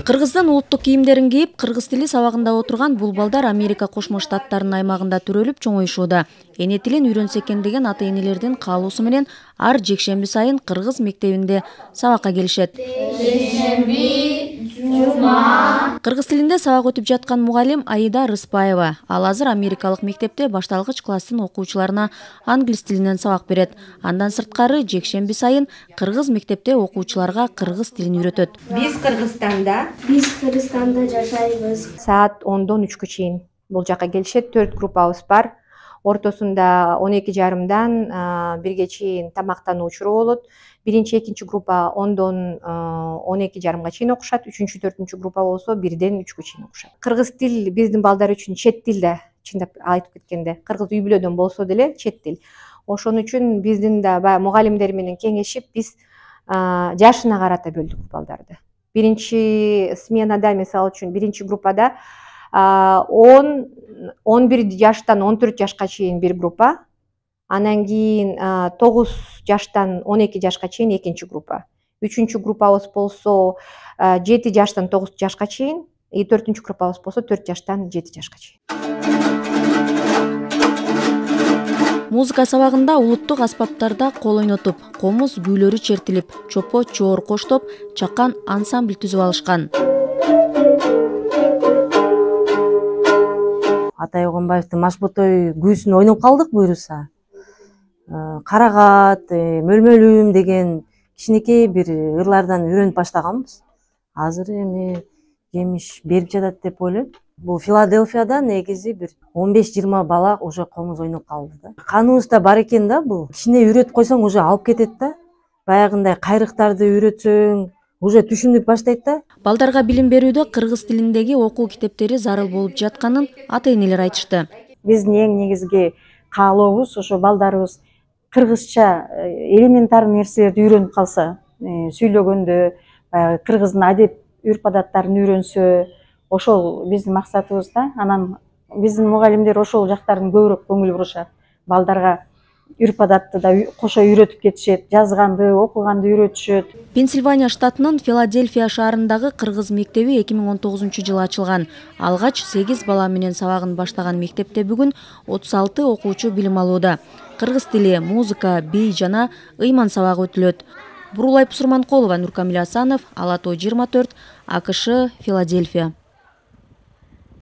Кыргыздан улуттук кийимдерин кийип, кыргыз тили сабагында отурган бул балдар Америка Кошмо Штаттарынын аймагында төрөлүп чоңоюшууда. Эне тилин үйрөнсө экен деген ата-энелердин каалоосу менен ар жекшемби сайын кыргыз мектебинде сабакка келишет. Кыргыз тилинде сабак өтүп жаткан мугалим Аида Рыспаева. Ал азыр америкалык мектепте башталгыч класстын окуучуларына англис тилинен сабак берет. Андан сырткары жекшемби сайын кыргыз мектепте окуучуларга кыргыз тилин үйрөтөт. Биз Кыргызстанда жашайбыз. Саат 10-дон 3-кө чейин бул жака келишет. 4 группабыз бар. Ортосунда 12:30-дан 1-ге чейин тамактануу учуру болот. Биринчи, экинчи группа 10-дон 12:30-га чейин окушат. Үчүнчү, төртүнчү группа болсо 1-ден 3-кө чейин окушат. Кыргыз тил биздин балдар үчүн чет тил да, чындап айтып кеткенде. Кыргыз үй бүлөдөн болсо деле чет тил. Ошон үчүн биздин да баягы мугалимдер менен кеңешип, биз жашына карата бөлдүк балдарды. Биринчи сменада, мисалы үчүн, биринчи группада 11 жаштан 14 жашка чейин бир группа, анан кийин 9 жаштан 12 жашка чейин экинчи группа. Үчүнчү группабыз болсо 7 жаштан 9 жашка чейин, төртүнчү группабыз болсо 4 жаштан 7 жашка чейин. Музыка сабагында улуттук аспаптарда кол ойнотуп, комуз күүлөрү чертилип, чопо чоор коштоп, чакан ансамбль түзүп алышкан. Атай Огонбаевдин Машботой күүсүн ойноп калдык буюрса. Карагат, мөлмөлүм деген кичинекей бир ырлардан үйрөнүп баштаганбыз. Азыр эми жемиш берип жатат деп ойлойм. Бул Филадельфияда негизи бир 15-20 бала уже комуз ойноп калды да. Каныбызда бар экен да бул. Кичине үйрөтүп койсоң уже алып кетет да. Баягындай кайрыктарды үйрөтсөң, уже түшүнүп баштайт да. Балдарга билим берүүдө кыргыз тилиндеги окуу китептери зарыл болуп жатканын ата-энелер айтышты. Биздин эң негизги каалообуз ошо балдарыбыз кыргызча элементар нерселерди үйрөнүп калса, сүйлөгөндө, баягы кыргыздын адеп үрп-адаттарын үйрөнсө, ошол биздин максатыбыз да. Анан биздин мугалимдер ошол жактарын көбүрөөк көңүл бурушат. Балдарга үрп-адатты да кошо үйрөтүп кетишет, жазганды, окуганды үйрөтүшөт. Пенсильвания штатынын Филадельфия шаарындагы кыргыз мектеби 2019-жылы ачылган. Алгач 8 бала менен сабагын баштаган мектепте бүгүн 36 окуучу билим алууда. Кыргыз тили, музыка, бий жана ыйман сабагы өтүлөт. Бурулай Пусурманкулова, Нуркамил Асанов, Ала Той 24, АКШ, Филадельфия.